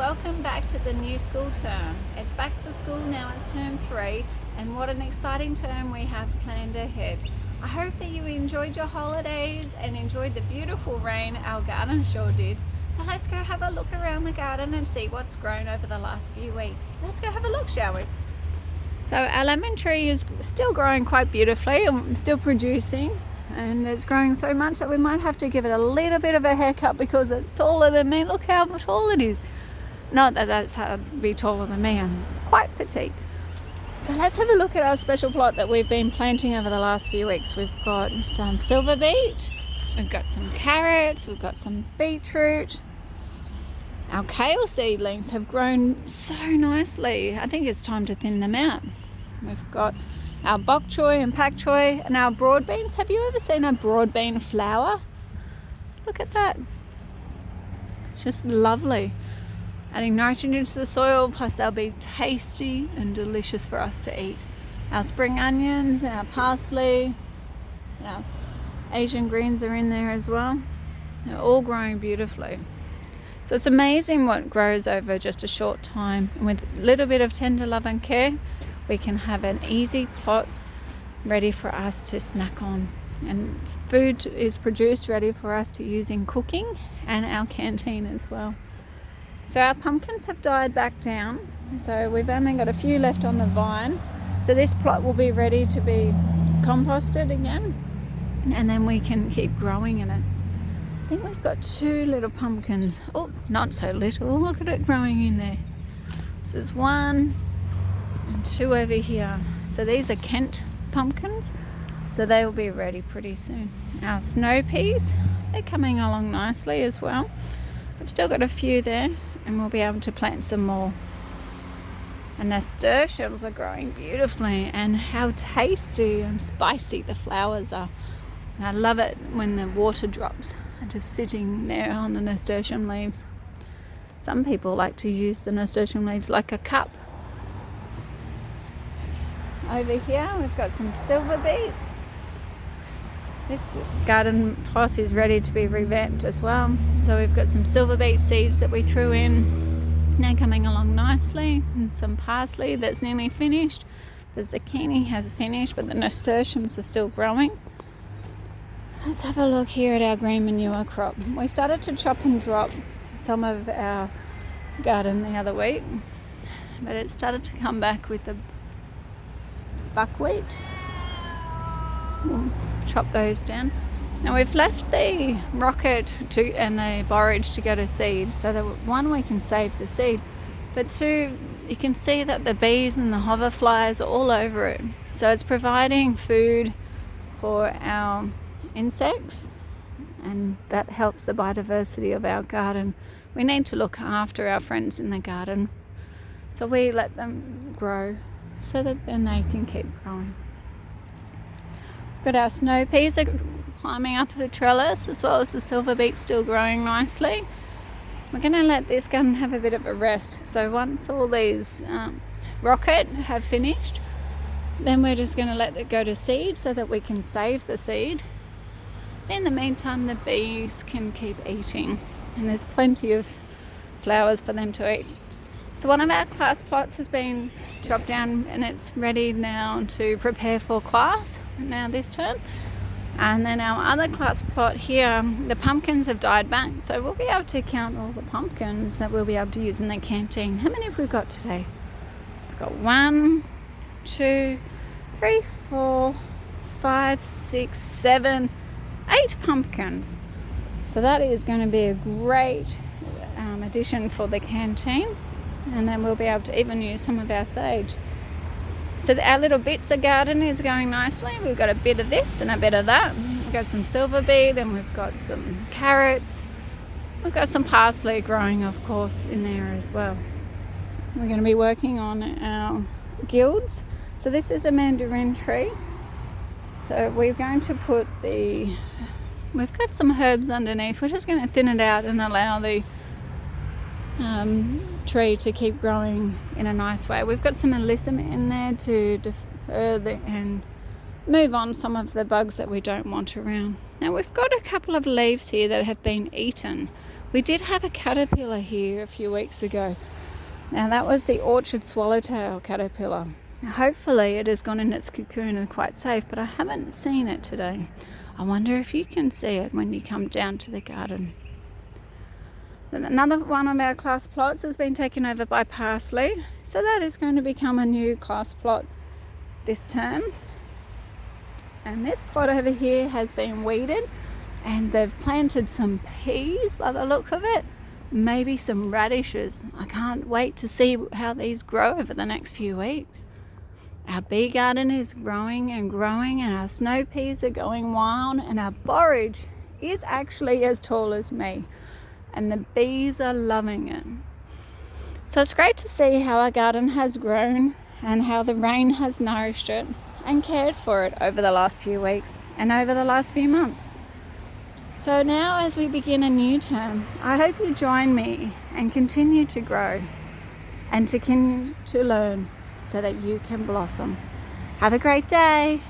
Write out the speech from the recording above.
welcome back to the new school term. It's back to school now, it's term 3, and what an exciting term we have planned ahead. I hope that you enjoyed your holidays and enjoyed the beautiful rain our garden sure did. So let's go have a look around the garden and see what's grown over the last few weeks. Let's go have a look, shall we? So our lemon tree is still growing quite beautifully and still producing, and it's growing so much that we might have to give it a little bit of a haircut because it's taller than me. Look how tall it is. Not that that's hard to be taller than me, I'm quite petite. So let's have a look at our special plot that we've been planting over the last few weeks. We've got some silver beet, we've got some carrots, we've got some beetroot. Our kale seedlings have grown so nicely. I think it's time to thin them out. We've got our bok choy and pak choy and our broad beans. Have you ever seen a broad bean flower? Look at that. It's just lovely. Adding nitrogen to the soil, plus they'll be tasty and delicious for us to eat. Our spring onions and our parsley and our Asian greens are in there as well. They're all growing beautifully. So it's amazing what grows over just a short time. And with a little bit of tender love and care, we can have an easy plot ready for us to snack on. And food is produced ready for us to use in cooking and our canteen as well. So our pumpkins have died back down. So we've only got a few left on the vine. So this plot will be ready to be composted again. And then we can keep growing in it. I think we've got 2 little pumpkins. Oh, not so little. Look at it growing in there. So there's 1 and 2 over here. So these are Kent pumpkins. So they will be ready pretty soon. Our snow peas, they're coming along nicely as well. We've still got a few there and we'll be able to plant some more. And nasturtiums are growing beautifully, and how tasty and spicy the flowers are. And I love it when the water drops are just sitting there on the nasturtium leaves. Some people like to use the nasturtium leaves like a cup. Over here we've got some silver beet. This garden plot is ready to be revamped as well. So we've got some silver beet seeds that we threw in. They're coming along nicely, and some parsley that's nearly finished. The zucchini has finished, but the nasturtiums are still growing. Let's have a look here at our green manure crop. We started to chop and drop some of our garden the other week, but it started to come back with the buckwheat. We'll chop those down. Now we've left the rocket and the borage to go to seed, so that 1, we can save the seed, but 2, you can see that the bees and the hoverflies are all over it. So it's providing food for our insects, and that helps the biodiversity of our garden. We need to look after our friends in the garden, so we let them grow so that then they can keep growing. But our snow peas are climbing up the trellis, as well as the silver beet still growing nicely. We're going to let this garden have a bit of a rest. So once all these rocket have finished, then we're just going to let it go to seed so that we can save the seed. In the meantime, the bees can keep eating, and there's plenty of flowers for them to eat. So one of our class plots has been chopped down, and it's ready now to prepare for class now this term. And then our other class plot here, the pumpkins have died back, so we'll be able to count all the pumpkins that we'll be able to use in the canteen. How many have we got today? We've got 1, 2, 3, 4, 5, 6, 7, 8 pumpkins. So that is going to be a great addition for the canteen, and then we'll be able to even use some of our sage. So our little bits of garden is going nicely. We've got a bit of this and a bit of that. We've got some silver beet, and we've got some carrots. We've got some parsley growing, of course, in there as well. We're going to be working on our guilds. So this is a mandarin tree. So we're going to put we've got some herbs underneath. We're just going to thin it out and allow the tree to keep growing in a nice way. We've got some alyssum in there to defer and move on some of the bugs that we don't want around. Now we've got a couple of leaves here that have been eaten, We did have a caterpillar here a few weeks ago. Now that was the orchard swallowtail caterpillar. Hopefully it has gone in its cocoon and quite safe, but I haven't seen it today. I wonder if you can see it when you come down to the garden. So another one of our class plots has been taken over by parsley, so that is going to become a new class plot this term. And this plot over here has been weeded, and they've planted some peas by the look of it, maybe some radishes. I can't wait to see how these grow over the next few weeks. Our bee garden is growing and growing, and our snow peas are going wild, and our borage is actually as tall as me, and the bees are loving it. So it's great to see how our garden has grown and how the rain has nourished it and cared for it over the last few weeks and over the last few months. So now as we begin a new term, I hope you join me and continue to grow and to continue to learn so that you can blossom. Have a great day.